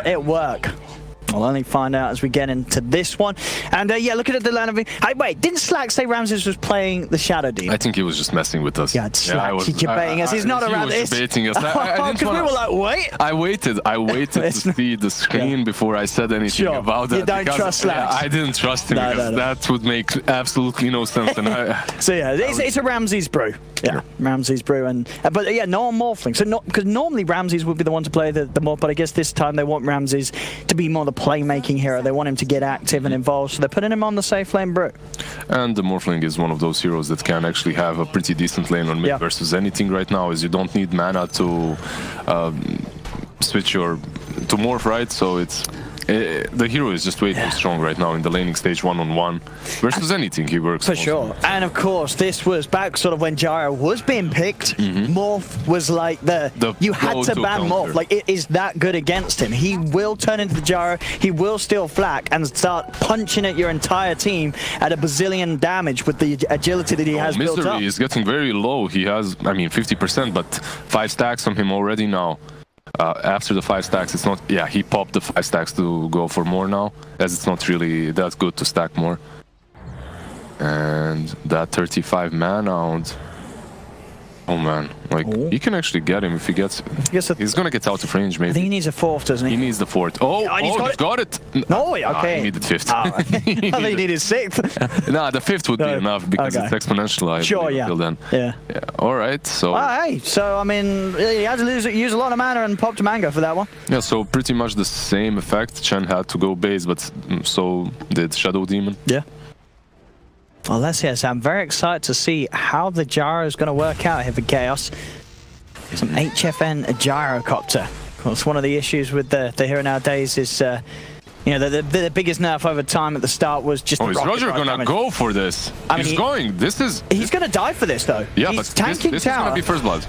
it work? We'll only find out as we get into this one. And yeah, looking at the line of it. Hey, wait, didn't Slack say Ramses was playing the Shadow Demon? I think he was just messing with us. Yeah, Slack, he's debating us. He's not around this. He was debating us. Because we were like, wait. I waited to see the screen before I said anything about that. You don't trust Slack. I didn't trust him because that would make absolutely no sense. And so yeah, it's a Ramses brew. Yeah, Ramses brew, and but yeah, no Morphling. So not because normally Ramses would be the one to play the Morph, but I guess this time they want Ramses to be more the playmaking hero. They want him to get active and involved, so they're putting him on the safe lane brew. And the Morphling is one of those heroes that can actually have a pretty decent lane on mid versus anything right now, as you don't need mana to switch your to morph, right? So it's the hero is just way too strong right now in the laning stage one-on-one versus anything he works for sure. And of course, this was back sort of when Gyro was being picked. Morph was like the you had to ban Morph. Like it is that good against him. He will turn into the Gyro. He will steal flak and start punching at your entire team at a bazillion damage with the agility that he has built up. Misery is getting very low. He has, I mean, 50%, but 5 stacks on him already now. After the 5 stacks, it's not. Yeah, he popped the 5 stacks to go for more now, as it's not really that good to stack more. And that 35 mana out. Oh man, like he can actually get him if he gets. He's gonna get out of range maybe. I think he needs a 4th, doesn't he? He needs the 4th. Oh, he's got it. No, okay. He needed 5th. I think he needed 6th. Nah, the 5th would be enough because it's exponential. Sure, yeah. Then. Yeah. All right, so. Hey, so I mean, he had to use a lot of mana and popped a mango for that one. Yeah, so pretty much the same effect. Chen had to go base, but so did Shadow Demon. Yeah. Well, let's hear. So I'm very excited to see how the gyro is going to work out here for Chaos. Some HFN gyrocopter. Of course, one of the issues with the hero nowadays is, you know, the biggest nerf over time at the start was just. Oh, is Roger gonna go for this? I mean, he's going. He's gonna die for this though. Yeah, he's but tanking this is gonna be first blood.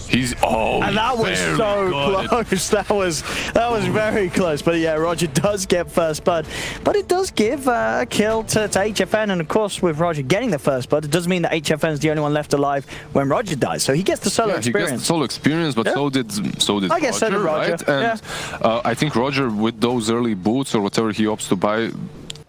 He's and that was so close. That was very close. But yeah, Roger does get first blood, but it does give a kill to HFN, and of course with Roger getting the first blood, it does mean that HFN is the only one left alive when Roger dies. So he gets the solo experience. He gets the solo experience, but so did I guess Roger, so did Roger. Right? And I think Roger, with those early boots or whatever he opts to buy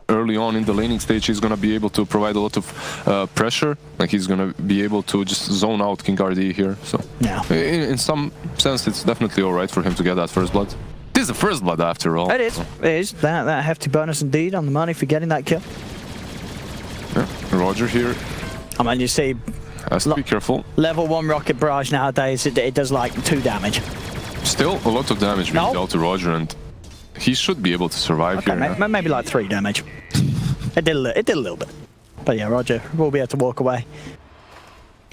early on in the laning stage, he's going to be able to provide a lot of pressure. Like he's going to be able to just zone out King RD here. So in some sense, it's definitely all right for him to get that first blood. This is the first blood after all. It is. It is. That hefty bonus indeed on the money for getting that kill. Yeah, Roger here. I mean, you see, has to be careful. Level 1 rocket barrage nowadays, it does like 2 damage. Still a lot of damage being dealt to Roger, and he should be able to survive here. Maybe like 3 damage. It did a little bit. But yeah, Roger will be able to walk away.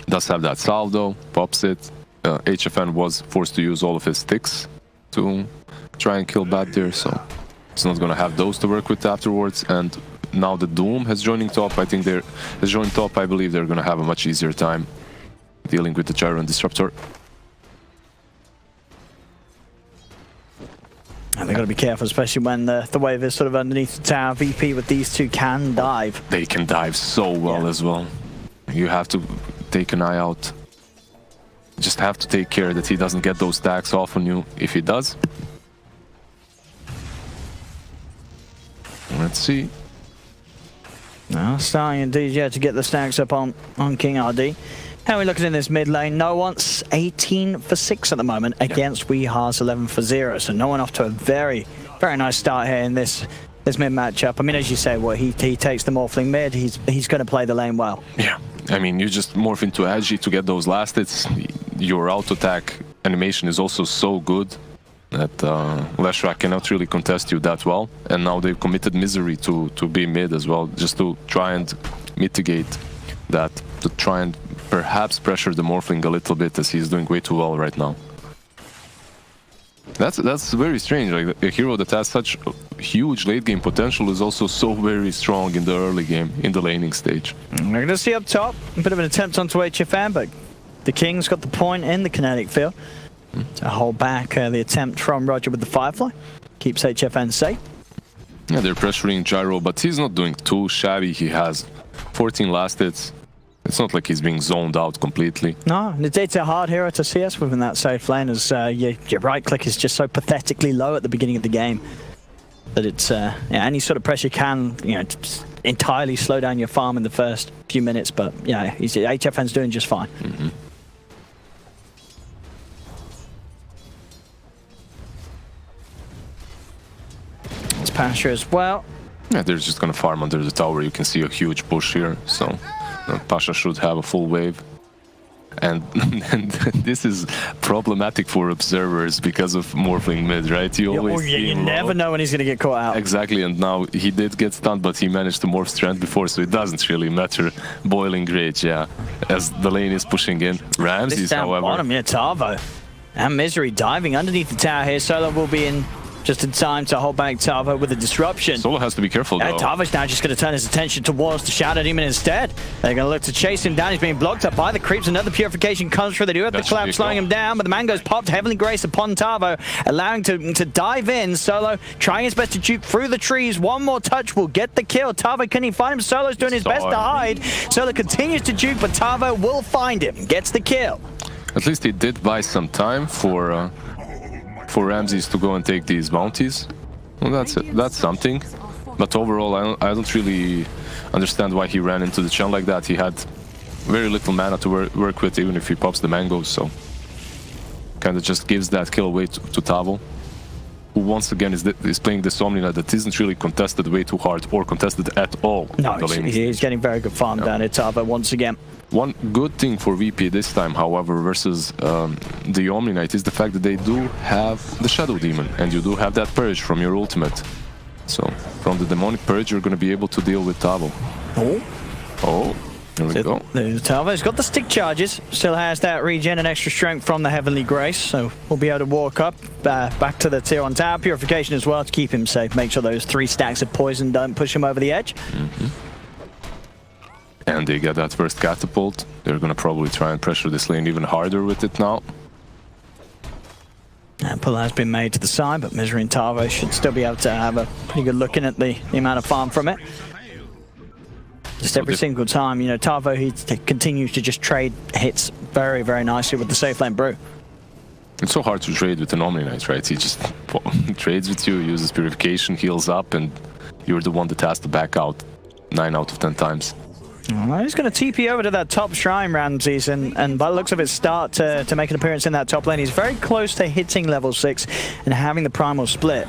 Does have that salvo, pops it. HFN was forced to use all of his sticks to try and kill Bad there, so it's not going to have those to work with afterwards. And now the Doom has joining top. I think I believe they're going to have a much easier time dealing with the Gyro and Disruptor. And they've got to be careful, especially when the wave is sort of underneath the tower. VP with these two can dive. They can dive so well as well. You have to take an eye out. Just have to take care that he doesn't get those stacks off on you. If he does, let's see. Now starting indeed, yeah, to get the stacks up on King RD. How are we looking in this mid lane? No one's 18 for 6 at the moment against Weehar's 11 for 0. So no one off to a very, very nice start here in this mid matchup. I mean, as you say, he takes the Morphling mid. He's going to play the lane well. Yeah, I mean, you just morph into Agi to get those last hits. Your auto attack animation is also so good that Leshrac cannot really contest you that well. And now they've committed Misery to be mid as well, just to try and mitigate that, to try and perhaps pressure the Morphling a little bit, as he's doing way too well right now. That's very strange. Like a hero that has such huge late game potential is also so very strong in the early game, in the laning stage. We're going to see up top a bit of an attempt onto HFN, but the King's got the point in the kinetic field to hold back the attempt from Roger with the Firefly. Keeps HFN safe. Yeah, they're pressuring Gyro, but he's not doing too shabby. He has 14 last hits. It's not like he's being zoned out completely. No, it's a hard hero to CS within that safe lane, as your right click is just so pathetically low at the beginning of the game that it's yeah, any sort of pressure can entirely slow down your farm in the first few minutes. But yeah, HFN's doing just fine. Mm-hmm. It's Pasha as well. Yeah, they're just gonna farm under the tower. You can see a huge push here, so Pasha should have a full wave. And this is problematic for observers because of morphling mid, right? You always you never know when he's gonna get caught out. Exactly, and now he did get stunned, but he managed to morph strength before, so it doesn't really matter. Boiling rage, yeah, as the lane is pushing in. Ramses, however. Bottom, yeah, Tavo and Misery diving underneath the tower here. Solo will be in just in time to hold back Tavo with a disruption. Solo has to be careful, though. Tavo's now just going to turn his attention towards the Shadow Demon instead. They're going to look to chase him down. He's being blocked up by the creeps. Another purification comes through. They do have the collapse slowing him down, but the Mango's popped. Heavenly Grace upon Tavo, allowing to dive in. Solo trying his best to juke through the trees. One more touch will get the kill. Tavo, couldn't he find him? Solo's doing his best to hide. Solo continues to juke, but Tavo will find him. Gets the kill. At least he did buy some time for Ramses to go and take these bounties. Well, that's something. But overall, I don't really understand why he ran into the chun like that. He had very little mana to work with, even if he pops the mangoes, so kind of just gives that kill away to Tavo, who once again is playing this Omnina that isn't really contested way too hard or contested at all. No, he's getting very good farm down here, Tavo, once again. One good thing for VP this time, however, versus the Omni Knight is the fact that they do have the Shadow Demon, and you do have that Purge from your ultimate. So, from the Demonic Purge, you're going to be able to deal with Tavo. Oh, there we go. Tavo's got the stick charges, still has that regen and extra strength from the Heavenly Grace, so we'll be able to walk up back to the tier 1 tower. Purification as well to keep him safe, make sure those 3 stacks of poison don't push him over the edge. And they get that first catapult. They're gonna probably try and pressure this lane even harder with it now. And pull has been made to the side, but Misery and Tavo should still be able to have a pretty good look in at the amount of farm from it. Just every single time, Tavo, he continues to just trade hits very, very nicely with the safe lane brew. It's so hard to trade with an Omni Knight, right? He just trades with you, uses purification, heals up, and you're the one that has to back out 9 out of 10 times. Well, he's going to TP over to that top shrine, Ramses, and by the looks of it, start to make an appearance in that top lane. He's very close to hitting level 6 and having the primal split.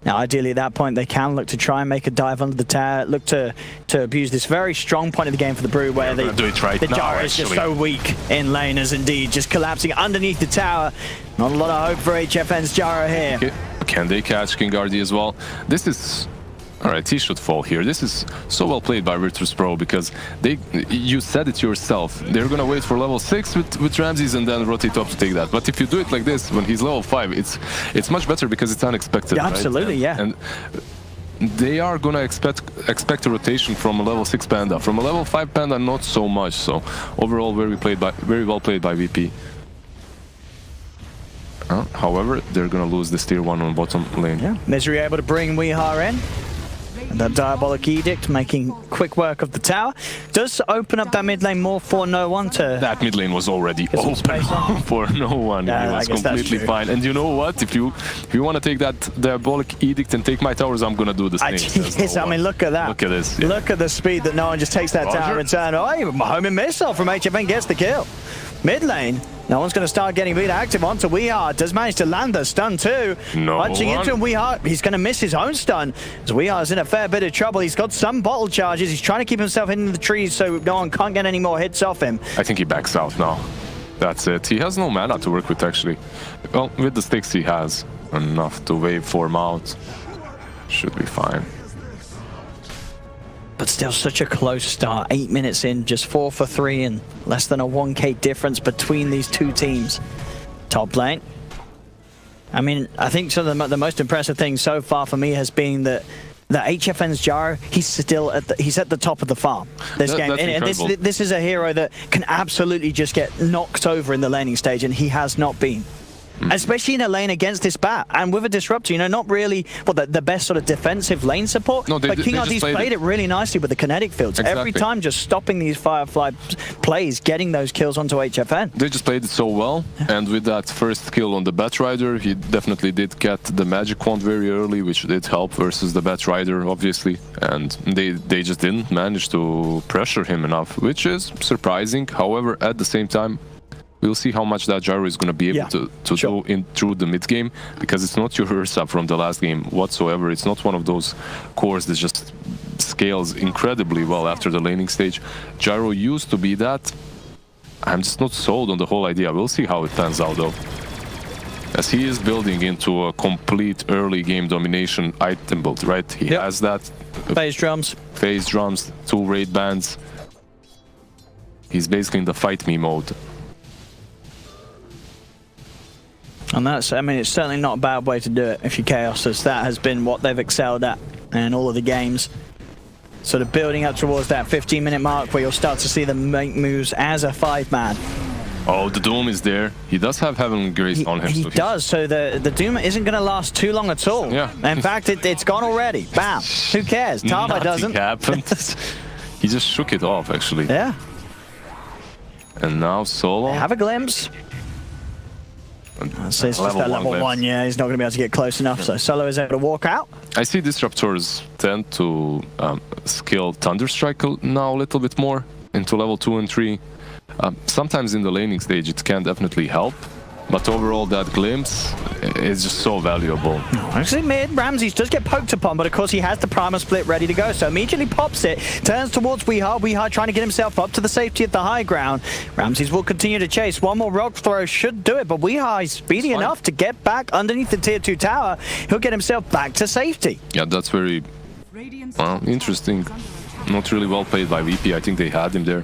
Now, ideally, at that point, they can look to try and make a dive under the tower, look to abuse this very strong point of the game for the Brew, where the Jara is just so weak in lane, as indeed just collapsing underneath the tower. Not a lot of hope for HFN's Jara here. Can they catch King Ardi as well? This is... Alright, he should fall here. This is so well played by Virtus.pro because you said it yourself. They're gonna wait for level 6 with Ramses and then rotate up to take that. But if you do it like this, when he's level 5, it's much better because it's unexpected. Yeah, absolutely, right? And they are gonna expect a rotation from a level 6 Panda. From a level 5 Panda, not so much. So overall, very well played by VP. However, they're gonna lose this tier 1 on bottom lane. Yeah, Misery able to bring Weehar in. And that Diabolic Edict making quick work of the tower. Does open up that mid lane more for no one to... That mid lane was already open for no one. Yeah, he was completely fine. And you know what? If you want to take that Diabolic Edict and take my towers, I'm going to do the same. Yes, I mean, look at that. Look at this. Yeah. Look at the speed that no one just takes that tower and turn. Oh, homing missile from HFN gets the kill. Mid lane, no one's going to start getting beat active onto Weehar. Does manage to land the stun too. Punching into him, Weehar, he's going to miss his own stun. As Weehar's in a fair bit of trouble. He's got some bottle charges. He's trying to keep himself in the trees so no one can't get any more hits off him. I think he backs out now. That's it. He has no mana to work with, actually. Well, with the sticks he has enough to wave form out. Should be fine. But still such a close start. 8 minutes in, just 4 for 3 and less than a 1k difference between these two teams. Top lane. I mean, I think some of the most impressive thing so far for me has been that HFN's Jaro, he's at the top of the farm this game. And this is a hero that can absolutely just get knocked over in the laning stage, and he has not been. especially in a lane against this bat. And with a disruptor, you know, not really the best sort of defensive lane support, No, but King RD's played it really nicely with the kinetic fields. Exactly. Every time just stopping these Firefly plays, getting those kills onto HFN. They just played it so well, and with that first kill on the Batrider, he definitely did get the magic wand very early, which did help versus the Batrider, obviously. And they just didn't manage to pressure him enough, which is surprising. However, at the same time, we'll see how much that gyro is going to be able to do through the mid game, because it's not your Ursa from the last game whatsoever. It's not one of those cores that just scales incredibly well after the laning stage. Gyro used to be that. I'm just not sold on the whole idea. We'll see how it pans out though, as he is building into a complete early game domination item build, right? He has that phase drums, 2 raid bands. He's basically in the fight me mode. and that's, I mean, it's certainly not a bad way to do it if you're Chaos, as that has been what they've excelled at in all of the games. Sort of building up towards that 15-minute mark where you'll start to see them make moves as a 5-man. Oh, the Doom is there. He does have Heavenly Grace on him. He does, so the Doom isn't going to last too long at all. Yeah. In fact, it's gone already. Bam. Who cares? Tava doesn't. Happened. He just shook it off, actually. Yeah. And now Solo. Have a glimpse. So it's just that level 1, yeah, he's not going to be able to get close enough, so Solo is able to walk out. I see Disruptors tend to skill Thunderstrike now a little bit more into level 2 and 3. Sometimes in the laning stage it can definitely help, but overall that glimpse is just so valuable. Actually, mid, Ramses does get poked upon, but of course he has the Primal Split ready to go, so immediately pops it, turns towards Weehar. Weehar trying to get himself up to the safety at the high ground. Ramses will continue to chase. One more rock throw should do it, but Weehar is speedy enough to get back underneath the tier 2 tower. He'll get himself back to safety. Yeah, that's very interesting. Not really well played by VP. I think they had him there.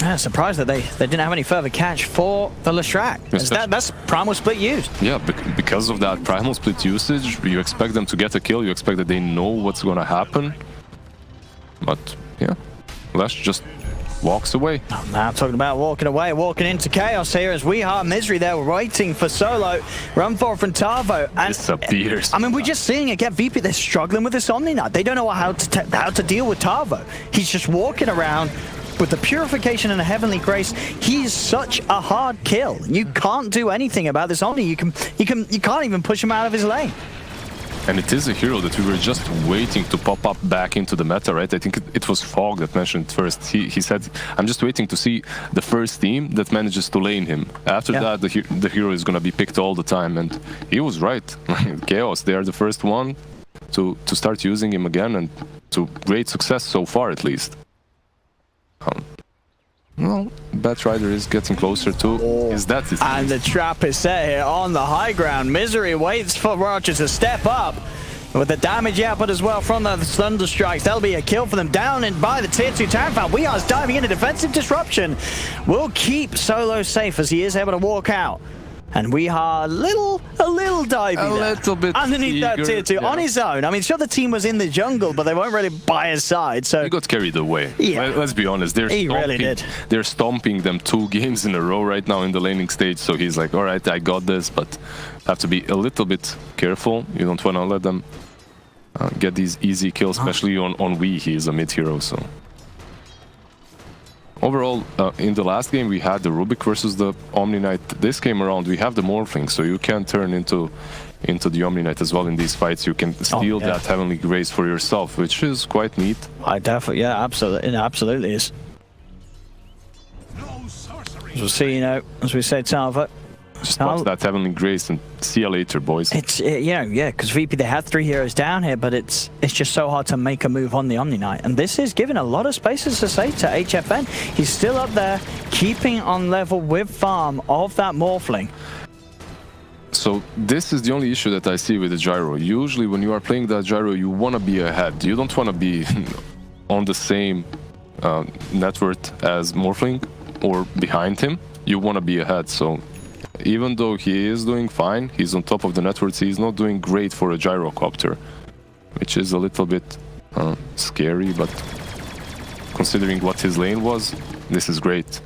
Yeah, surprised that they didn't have any further catch for the Leshrac. That's Primal Split used. Yeah, because of that Primal Split usage, you expect them to get a kill, you expect that they know what's going to happen. But yeah, Lesh just walks away. Now talking about walking away, walking into Chaos here as Weehar Misery there waiting for Solo. Run forward from Tavo. And disappears. I mean, we're just seeing again, VP, they're struggling with this Omni Knight. They don't know how to deal with Tavo. He's just walking around with the Purification and a Heavenly Grace. He's such a hard kill. You can't do anything about this Omni. You can't even push him out of his lane. And it is a hero that we were just waiting to pop up back into the meta, right? I think it was Fog that mentioned it first. He said, I'm just waiting to see the first team that manages to lane him. After that, the hero is going to be picked all the time. And he was right. Chaos, they are the first one to start using him again, and to great success so far, at least. Well, Batrider is getting closer to his death. And the trap is set here on the high ground. Misery waits for Roger to step up with the damage output as well from the Thunder Strikes. That'll be a kill for them down and by the tier 2 tower. We are diving into defensive disruption. We'll keep Solo safe as he is able to walk out. And we are a little divey there. A little bit underneath that tier 2 on his own. I mean, sure, the team was in the jungle, but they weren't really by his side. So he got carried away. Yeah, let's be honest. He really did. They're stomping them 2 games in a row right now in the laning stage. So he's like, all right, I got this, but have to be a little bit careful. You don't want to let them get these easy kills, especially on Wii. He is a mid hero, so. Overall, in the last game we had the Rubik versus the Omni Knight. This game around we have the Morphling, so you can turn into the Omni Knight as well in these fights. You can steal that Heavenly Grace for yourself, which is quite neat. I definitely, yeah, absolutely, it absolutely is. As we'll see, you know, as we say, Tava. Just watch that Heavenly Grace and see you later, boys. It's, yeah, because VP, they had 3 heroes down here, but it's just so hard to make a move on the Omni Knight. And this is giving a lot of spaces to say to HFN. He's still up there, keeping on level with farm of that Morphling. So this is the only issue that I see with the gyro. Usually when you are playing that gyro, you want to be ahead. You don't want to be on the same net worth as Morphling or behind him. You want to be ahead, so even though he is doing fine, he's on top of the networks, he's not doing great for a gyrocopter, which is a little bit scary, but considering what his lane was, this is great.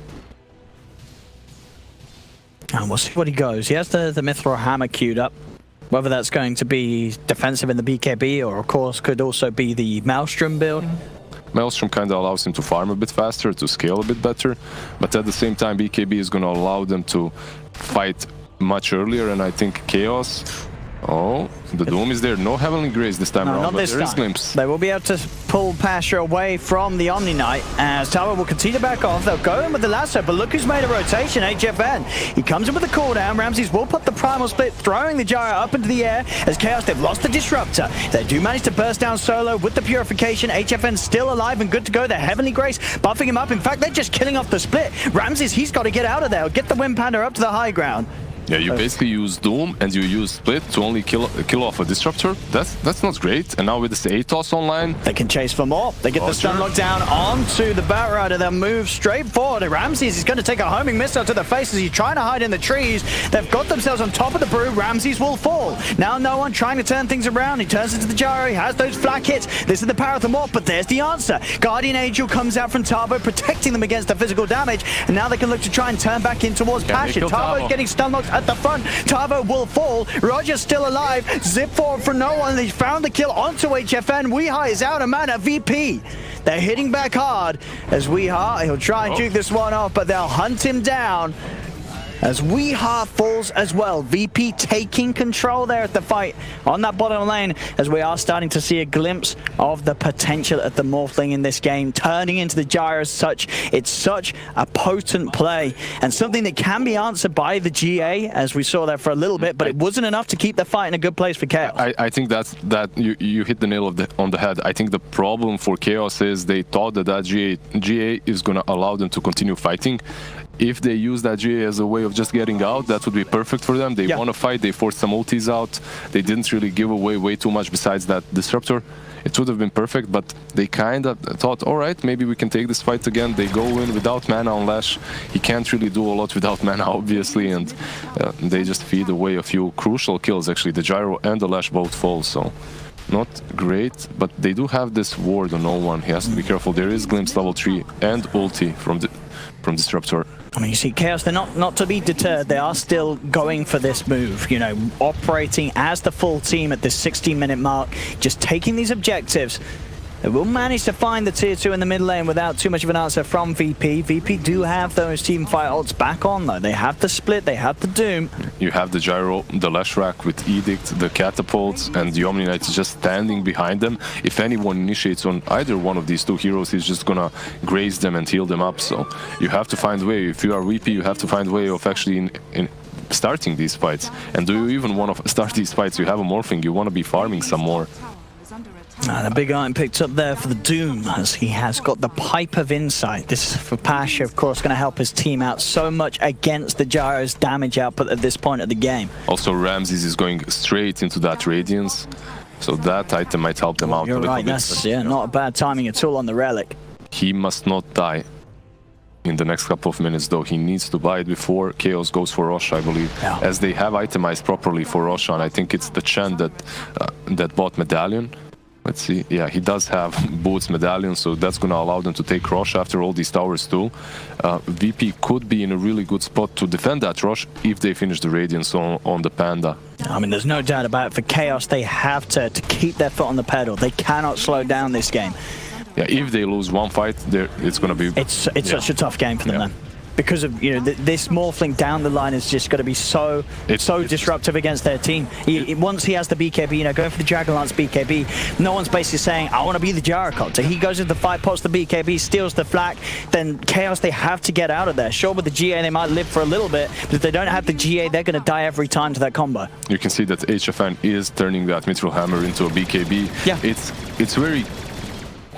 And we'll see what he goes. He has the Mithril Hammer queued up. Whether that's going to be defensive in the BKB or, of course, could also be the Maelstrom build. Maelstrom kind of allows him to farm a bit faster, to scale a bit better, but at the same time BKB is going to allow them to fight much earlier, and I think Chaos... Oh, the Doom is there. No Heavenly Grace this time around, not but this there is time. Glimpse. They will be able to pull Pasha away from the Omni Knight as Tower will continue to back off. They'll go in with the lasso, but look who's made a rotation, HFN. He comes in with the cooldown. Ramses will put the Primal Split, throwing the Gyro up into the air as Chaos, they've lost the Disruptor. They do manage to burst down solo with the Purification. HFN still alive and good to go. The Heavenly Grace buffing him up. In fact, they're just killing off the Split. Ramses, he's got to get out of there. Get the Wind Panda up to the high ground. Yeah, you basically use Doom and you use Split to only kill off a Disruptor. That's not great. And now with this Atos online... They can chase for more. They get the stun lock down onto the Bat Rider. They'll move straight forward. Ramses is going to take a homing missile to the face as he's trying to hide in the trees. They've got themselves on top of the brew. Ramses will fall. Now no one trying to turn things around. He turns into the Gyro. He has those flak hits. This is the power of the Morph, but there's the answer. Guardian Angel comes out from Tavo, protecting them against the physical damage. And now they can look to try and turn back in towards Passion. Tavo's getting stun locked at the front. Tavo will fall. Roger's still alive. Zip forward for no one. They found the kill onto HFN. Weeha is out of mana. VP. They're hitting back hard as Weeha, he'll try and juke this one off, but they'll hunt him down as Weeha falls as well. VP taking control there at the fight on that bottom lane as we are starting to see a glimpse of the potential of the Morphling in this game, turning into the Gyro as such. It's such a potent play and something that can be answered by the GA, as we saw there for a little bit, but it wasn't enough to keep the fight in a good place for Chaos. I think that you hit the nail on the head. I think the problem for Chaos is they thought that GA is going to allow them to continue fighting. If they use that GA as a way of just getting out, that would be perfect for them. They want to fight, they forced some ultis out, they didn't really give away way too much besides that Disruptor. It would have been perfect, but they kind of thought, all right, maybe we can take this fight again. They go in without mana on Lash. He can't really do a lot without mana, obviously, and they just feed away a few crucial kills, actually. The Gyro and the Lash both fall, so not great, but they do have this ward on no one. He has to be careful. There is Glimpse level 3 and ulti from Disruptor. I mean, you see, Chaos, they're not to be deterred. They are still going for this move, you know, operating as the full team at this 60-minute mark, just taking these objectives. They will manage to find the tier 2 in the mid lane without too much of an answer from VP. VP do have those team fight ults back on, though. They have the Split, they have the Doom. You have the Gyro, the Leshrac with Edict, the Catapults, and the Omni Knight is just standing behind them. If anyone initiates on either one of these two heroes, he's just gonna graze them and heal them up. So you have to find a way. If you are VP, you have to find a way of actually starting these fights. And do you even want to start these fights? You have a Morphling, you want to be farming some more. And a big item picked up there for the Doom as he has got the Pipe of Insight. This is for Pasha, of course, going to help his team out so much against the Gyro's damage output at this point of the game. Also, Ramses is going straight into that Radiance, so that item might help them out a little right, bit. that's not a bad timing at all on the Relic. He must not die in the next couple of minutes, though. He needs to buy it before Chaos goes for Rosh, I believe, as they have itemized properly for Rosh, and I think it's the Chen that bought Medallion. Let's see. Yeah, he does have Boots Medallion, so that's going to allow them to take Rosh after all these towers too. VP could be in a really good spot to defend that Rosh if they finish the Radiance on the Panda. I mean, there's no doubt about it. For Chaos, they have to keep their foot on the pedal. They cannot slow down this game. Yeah, if they lose one fight, it's going to be... It's such a tough game for them then. Because of, you know, this Morphling down the line is just going to be so disruptive against their team. Once he has the BKB, you know, going for the Dragonlance BKB, no one's basically saying, I want to be the Gyrocopter. He goes into the fight, pops the BKB, steals the flak, then Chaos, they have to get out of there. Sure, with the GA, they might live for a little bit, but if they don't have the GA, they're going to die every time to that combo. You can see that HFN is turning that Mithril Hammer into a BKB. Yeah. It's very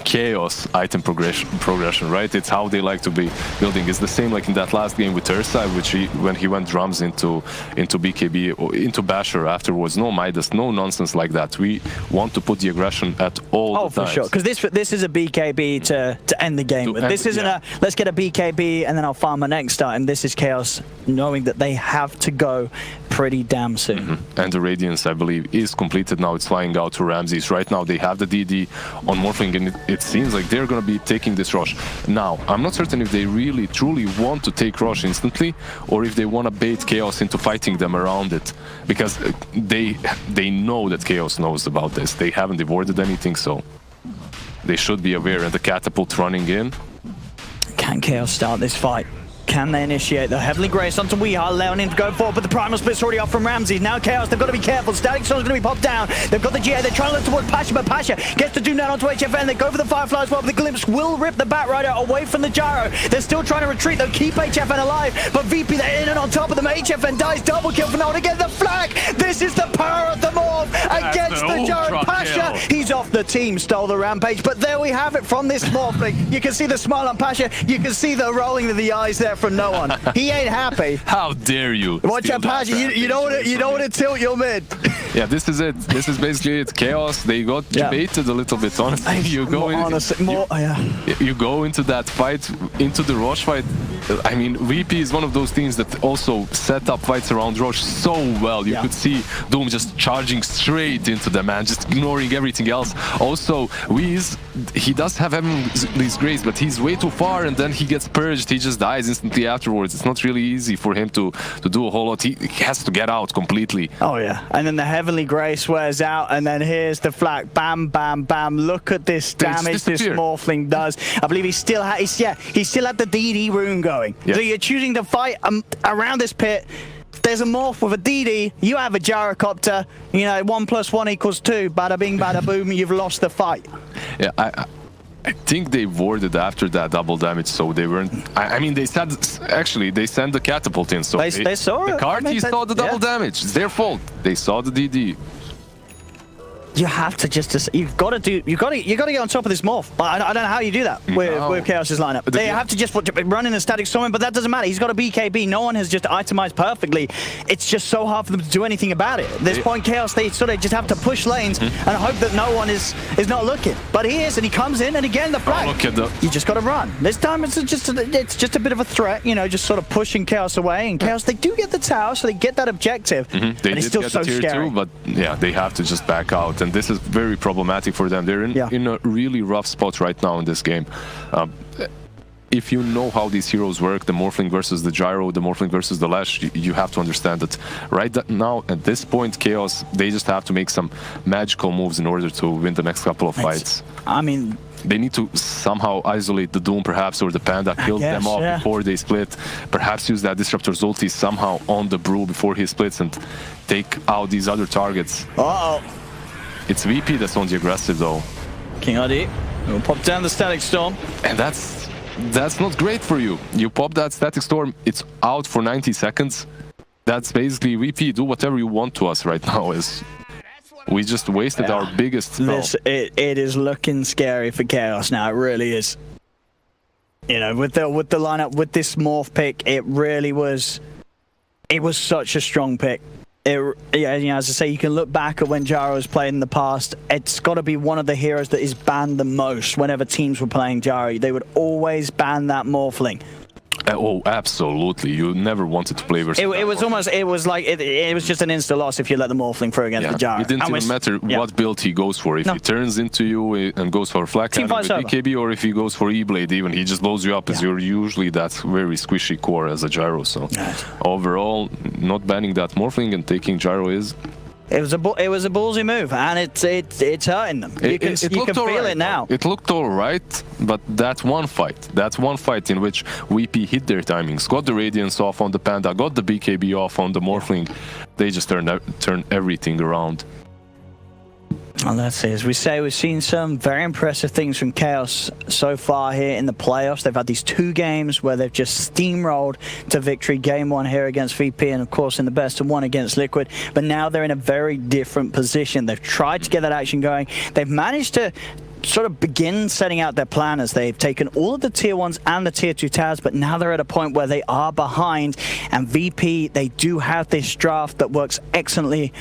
Chaos item progression, right? It's how they like to be building. It's the same like in that last game with Ursa, which when he went drums into BKB or into Basher afterwards. No Midas, no nonsense like that. We want to put the aggression at all the times. For sure, because this is a BKB to end the game with. This isn't a let's get a BKB and then I'll farm my next start. And this is Chaos knowing that they have to go pretty damn soon. And the Radiance, I believe, is completed now. It's flying out to Ramses. Right now they have the DD on Morphling, and it seems like they're going to be taking this rush. Now, I'm not certain if they really, truly want to take rush instantly, or if they want to bait Chaos into fighting them around it. Because they know that Chaos knows about this. They haven't avoided anything, so they should be aware. And the catapult running in. Can Chaos start this fight? Can they initiate the Heavenly Grace onto Weeha? Leonin to go forward, but the Primal Split's already off from Ramsey. Now Chaos, they've got to be careful. Static Storm's going to be popped down. They've got the GA, they're trying to look towards Pasha, but Pasha gets to Doom down onto HFN. They go for the Firefly as well, but the Glimpse will rip the Batrider away from the Gyro. They're still trying to retreat, they'll keep HFN alive, but VP, they're in and on top of them. HFN dies, double kill for Nolan to get the flag. This is the power of the Morph against the Gyro. Pasha, he's off the team, stole the Rampage, but there we have it from this Morphling. You can see the smile on Pasha, you can see the rolling of the eyes there from no one. He ain't happy. How dare you? Watch out, Pasha. You don't want to tilt your mid. Yeah, this is it. This is basically it. Chaos. They got baited a little bit. Honestly, you go you go into that fight, into the Roche fight. I mean, VP is one of those teams that also set up fights around Roche so well. You could see Doom just charging straight into them, man, just ignoring everything else. Also, Weez, he does have Heavenly's Grace, but he's way too far, and then he gets purged. He just dies instantly afterwards. It's not really easy for him to do a whole lot. He has to get out completely. Oh yeah, and then the Heavenly Grace wears out, and then here's the flak. Bam, bam, bam. Look at this damage this Morphling does. I believe he still had the DD rune going. Yeah. So you're choosing to fight around this pit. There's a Morph with a DD, you have a Gyrocopter, you know, 1 + 1 = 2, bada bing, bada boom, you've lost the fight. Yeah, I think they warded after that double damage, so they weren't. I mean, they sent the catapult in, so they saw it. The Carti saw the double damage. It's their fault. They saw the DD. You have to you've got to get on top of this Morph. I don't know how you do that with Chaos's lineup. They have to just run in a Static Storm, but that doesn't matter. He's got a BKB. No one has just itemized perfectly. It's just so hard for them to do anything about it. At this point, Chaos, they sort of just have to push lanes and hope that no one is not looking. But he is, and he comes in, and again the flag. You just got to run. This time it's just a bit of a threat, you know, just sort of pushing Chaos away. And Chaos, they do get the tower, so they get that objective. They did still get so the tier scary. 2, but yeah, they have to just back out. And this is very problematic for them. They're in a really rough spot right now in this game. If you know how these heroes work, the Morphling versus the Gyro, the Morphling versus the Lash, you have to understand that right now, at this point, Chaos, they just have to make some magical moves in order to win the next couple of fights. I mean, they need to somehow isolate the Doom, perhaps, or the Panda, kill them off before they split. Perhaps use that Disruptor's ulti somehow on the Brew before he splits and take out these other targets. Uh-oh. It's VP that's on the aggressive, though. King RD will pop down the Static Storm. And that's not great for you. You pop that Static Storm, it's out for 90 seconds. That's basically VP, do whatever you want to us right now. We just wasted our biggest spell. It is looking scary for Chaos now, it really is. You know, with the lineup, with this Morph pick, it was such a strong pick. You know, as I say, you can look back at when Gyro has played in the past. It's got to be one of the heroes that is banned the most whenever teams were playing Gyro. They would always ban that Morphling. Oh, absolutely. You never wanted to play versus it was just an insta loss if you let the Morphling through against the Gyro. It didn't even matter what build he goes for. If he turns into you and goes for Flak Cannon with BKB, or if he goes for E-Blade even, he just blows you up as you're usually that very squishy core as a Gyro. So overall, not banning that Morphling and taking Gyro is... It was a ballsy move, and it's hurting them. You can feel it now. It looked all right, but that one fight in which VP hit their timings, got the Radiance off on the Panda, got the BKB off on the Morphling, they just turned everything around. Well, that's it. As we say, we've seen some very impressive things from Chaos so far here in the playoffs. They've had these 2 games where they've just steamrolled to victory. Game 1 here against VP, and of course in the best of 1 against Liquid. But now they're in a very different position. They've tried to get that action going. They've managed to sort of begin setting out their plan as they've taken all of the tier 1s and the tier 2 towers, but now they're at a point where they are behind, and VP, they do have this draft that works excellently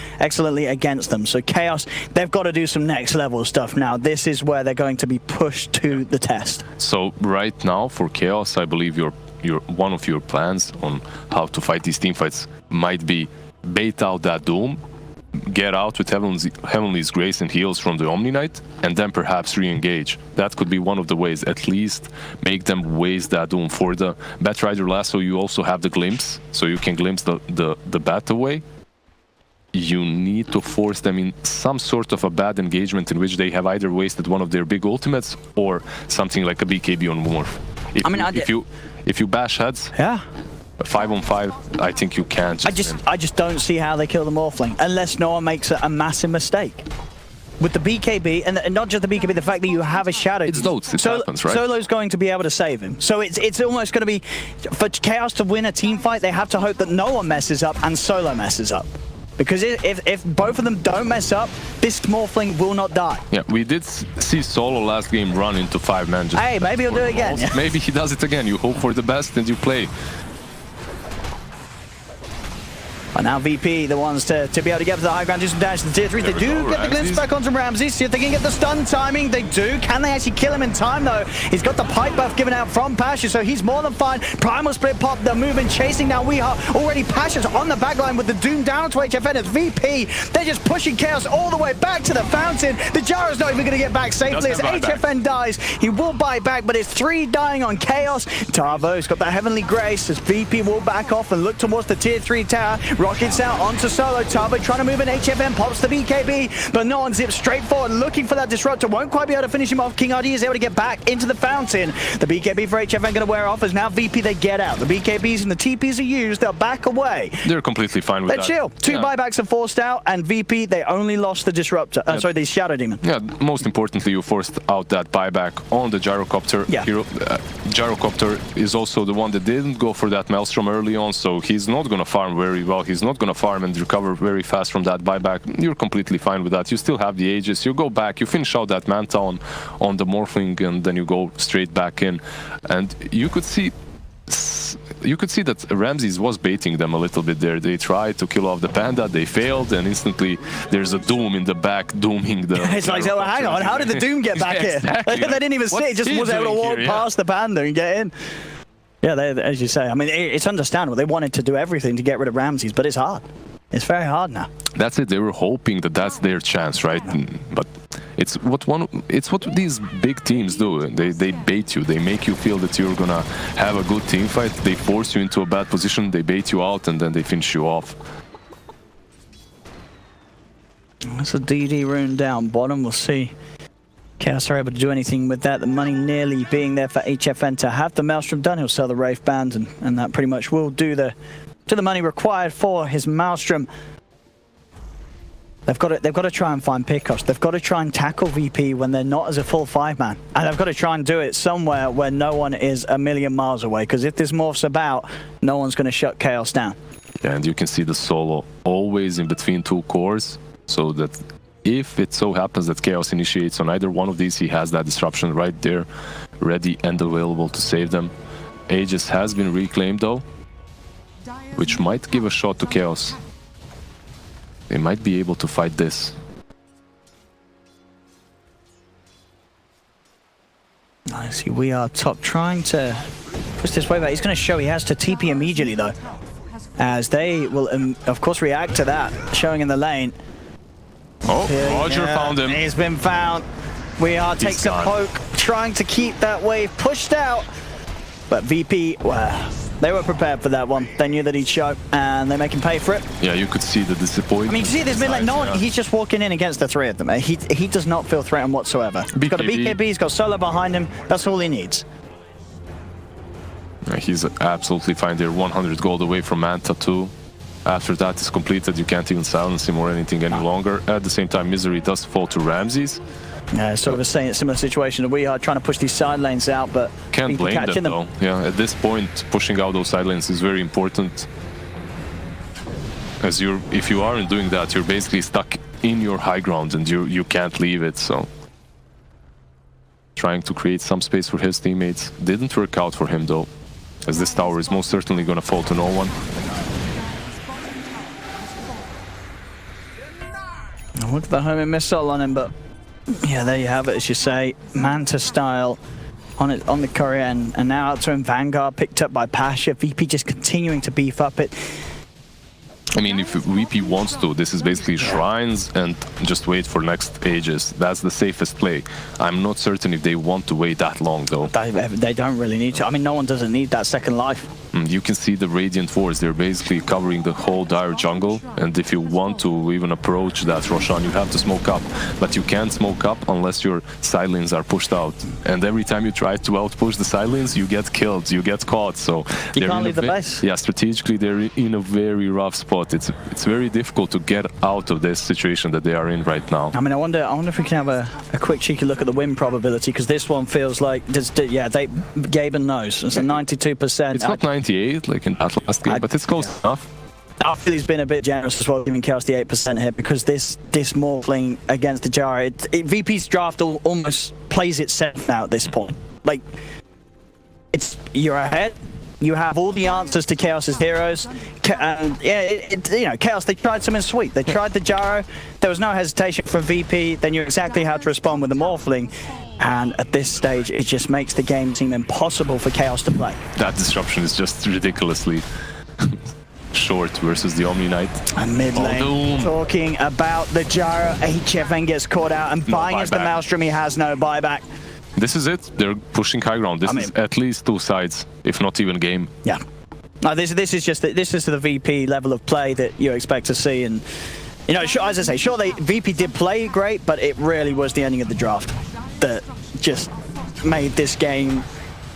against them. So Chaos, they've got to do some next level stuff now. This is where they're going to be pushed to the test. So right now for Chaos, I believe one of your plans on how to fight these team fights might be bait out that Doom, get out with Heavenly's Grace and heals from the Omni Knight, and then perhaps re-engage. That could be one of the ways, at least make them waste that Doom. For the Batrider Lasso, you also have the Glimpse, so you can glimpse the Bat away. You need to force them in some sort of a bad engagement in which they have either wasted one of their big ultimates or something like a BKB on Morph. If you bash heads, yeah, 5-on-5, I think you can't. I just don't see how they kill the Morphling unless no one makes a massive mistake. With the BKB, and not just the BKB, the fact that you have a Shadow. It's Dota, it happens, right? Solo's going to be able to save him. So it's almost going to be, for Chaos to win a team fight, they have to hope that no one messes up and Solo messes up. Because if both of them don't mess up, this Morphling will not die. Yeah, we did see Solo last game run into 5-man. Hey, maybe he'll do it again. Yeah. Maybe he does it again. You hope for the best and you play. And now VP, the ones to be able to get to the high ground, do some damage to the tier 3. They do get the glimpse back onto Ramsey. See if they can get the stun timing. They do. Can they actually kill him in time, though? He's got the pipe buff given out from Pasha, so he's more than fine. Primal split pop, they're moving, chasing now. We are already Pasha's on the backline with the Doom down to HFN. It's VP. They're just pushing Chaos all the way back to the fountain. The Gyro's not even going to get back safely as HFN dies. He will buy back, but it's 3 dying on Chaos. Tavo's got that Heavenly Grace as VP will back off and look towards the tier 3 tower. Rockets out onto Solo. Tavo trying to move in. HFN pops the BKB, but no one zips straight forward looking for that disruptor. Won't quite be able to finish him off. King RD is able to get back into the fountain. The BKB for HFN going to wear off as now VP they get out. The BKBs and the TPs are used. They'll back away. They're completely fine with that. They're chill. 2 buybacks are forced out, and VP they only lost the disruptor. Sorry, the Shadow Demon. Yeah, most importantly, you forced out that buyback on the Gyrocopter. Yeah. Gyrocopter is also the one that didn't go for that Maelstrom early on, so he's not going to farm very well. He's not going to farm and recover very fast from that buyback. You're completely fine with that. You still have the Aegis. You go back, you finish out that Manta on the Morphling, and then you go straight back in. And you could see that Ramses was baiting them a little bit there. They tried to kill off the Panda, they failed, and instantly there's a Doom in the back dooming the... It's like, so hang on, how did the Doom get back here? Exactly. They didn't even see it, just was able to walk past the Panda and get in. Yeah, as you say, I mean, it's understandable. They wanted to do everything to get rid of Ramses, but it's hard. It's very hard now. That's it. They were hoping that that's their chance, right? But it's what these big teams do. They bait you. They make you feel that you're gonna have a good team fight. They force you into a bad position. They bait you out, and then they finish you off. That's a DD rune down bottom. We'll see. Chaos are able to do anything with that. The money nearly being there for HFN to have the Maelstrom done. He'll sell the Wraith Band, and that pretty much will do the money required for his Maelstrom. They've got to try and find pickoffs. They've got to try and tackle VP when they're not as a full 5-man. And they've got to try and do it somewhere where no one is a million miles away. Because if this morphs about, no one's going to shut Chaos down. Yeah, and you can see the Solo always in between 2 cores, so that if it so happens that Chaos initiates on either one of these, he has that disruption right there, ready and available to save them. Aegis has been reclaimed though, which might give a shot to Chaos. They might be able to fight this. I see we are top, trying to push this way back. He's going to show he has to TP immediately though, as they will of course react to that, showing in the lane. Oh, Roger found him. He's been found. We are takes a poke, trying to keep that wave pushed out. But VP, well, they were prepared for that one. They knew that he'd show, and they make him pay for it. Yeah, you could see the disappointment. I mean, you see this mid lane, no one, he's just walking in against the 3 of them. He does not feel threatened whatsoever. He's got a BKB, he's got Solo behind him. That's all he needs. Yeah, he's absolutely fine. They're 100 gold away from Manta too. After that is completed, you can't even silence him or anything any longer. At the same time, Misery does fall to Ramses. Yeah, sort of a similar situation that we are trying to push these side lanes out, but can't blame them though. Yeah, at this point, pushing out those side lanes is very important. As if you aren't doing that, you're basically stuck in your high ground and you can't leave it. So, trying to create some space for his teammates didn't work out for him though, as this tower is most certainly going to fall to no one. I looked at the homing missile on him, but yeah, there you have it, as you say, Manta style on the courier, and now out to him, Vanguard picked up by Pasha. VP just continuing to beef up it. I mean, if VP wants to, this is basically shrines and just wait for next ages. That's the safest play. I'm not certain if they want to wait that long, though. They don't really need to. I mean, no one doesn't need that second life. You can see the Radiant Force. They're basically covering the whole dire jungle. And if you want to even approach that Roshan, you have to smoke up. But you can't smoke up unless your sidelines are pushed out. And every time you try to outpush the sidelines, you get killed, you get caught. So you can't leave the base. Yeah, strategically, they're in a very rough spot. It's very difficult to get out of this situation that they are in right now. I mean, I wonder if we can have a quick cheeky look at the win probability, because this one feels like, Gaben knows. It's a 92%. It's not 98 like in that last game, but it's close enough. I feel he's been a bit generous as well, giving Chaos the 8% here, because this Morphling against the Jara, VP's draft almost plays itself now at this point. Like, you're ahead. You have all the answers to Chaos's heroes, and yeah, Chaos, they tried something sweet. They tried the Gyro. There was no hesitation from VP. They knew exactly how to respond with the Morphling, and at this stage, it just makes the game seem impossible for Chaos to play. That disruption is just ridiculously short versus the Omni Knight. And mid lane, talking about the Gyro, HFN gets caught out, and buying as the Maelstrom, he has no buyback. This is it. They're pushing high ground. This is at least two sides, if not even game. Yeah. No, this is just the VP level of play that you expect to see, and you know, as I say, sure, VP did play great, but it really was the ending of the draft that just made this game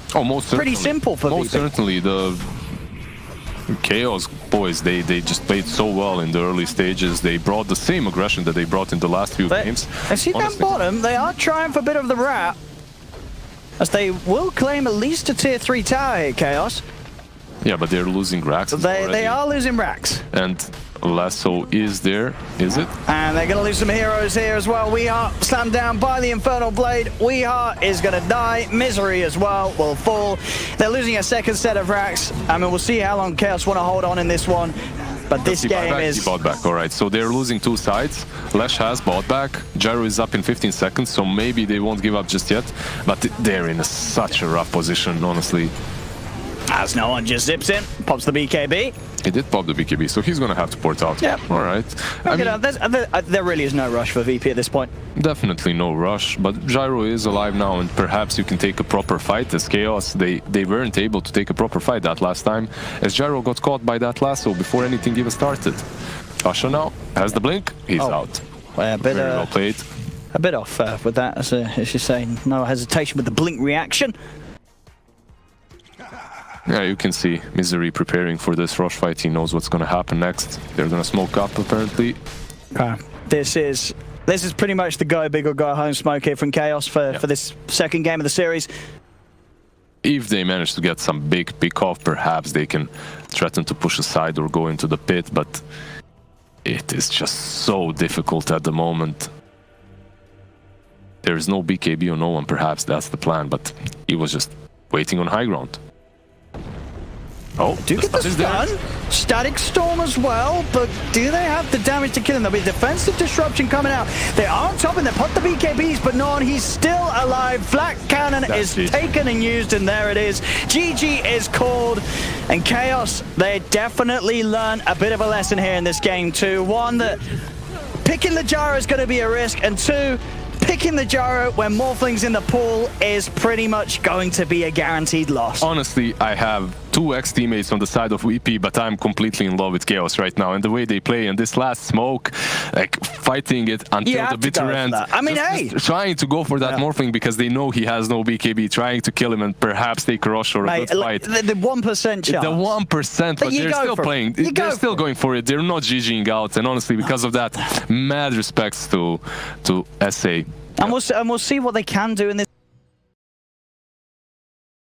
pretty simple for VP. Most certainly, the Chaos boys, they just played so well in the early stages. They brought the same aggression that they brought in the last few games. I see down bottom, they are trying for a bit of the rat, as they will claim at least a tier 3 tower here, Chaos. Yeah, but they're losing racks. They are losing racks. And Lasso is there, is it? And they're going to lose some heroes here as well. Weeheart slammed down by the Infernal Blade. Weeheart is going to die. Misery as well will fall. They're losing a second set of racks. I mean, we'll see how long Chaos want to hold on in this one. But this game is... He bought back, all right. So they're losing two sides. Lesh has bought back. Gyro is up in 15 seconds, so maybe they won't give up just yet. But they're in such a rough position, honestly. As no one just zips in, pops the BKB. He did pop the BKB, so he's going to have to port out. Yeah. All right. There really is no rush for VP at this point. Definitely no rush, but Gyro is alive now, and perhaps you can take a proper fight as Chaos. They weren't able to take a proper fight that last time, as Gyro got caught by that lasso before anything even started. Asha now has the blink. He's out. Well, very well played. A bit off with that, as you say. No hesitation with the blink reaction. Yeah, you can see Misery preparing for this rush fight. He knows what's going to happen next. They're going to smoke up, apparently. This is pretty much the go big or go home smoke here from Chaos for this second game of the series. If they manage to get some big pick off, perhaps they can threaten to push aside or go into the pit, but it is just so difficult at the moment. There is no BKB on no one, perhaps that's the plan, but he was just waiting on high ground. Oh, do get the stun. Static Storm as well, but do they have the damage to kill him? There'll be defensive disruption coming out. They are on top and they put the BKBs, but no, he's still alive. Flat Cannon is taken and used, and there it is. GG is called, and Chaos, they definitely learned a bit of a lesson here in this game too. One, that picking the Gyro is going to be a risk, and two, picking the Gyro when Morphling's in the pool is pretty much going to be a guaranteed loss. Honestly, I have two ex-teammates on the side of VP, but I'm completely in love with Chaos right now. And the way they play in this last smoke, like fighting it until the bitter end. I mean, just trying to go for that Morphling because they know he has no BKB, trying to kill him and perhaps take a rush or a good fight. The 1% chance. The 1%, but they're still playing. They're still going for it. They're not GGing out. And honestly, because of that, mad respects to SA. And we'll see what they can do in this.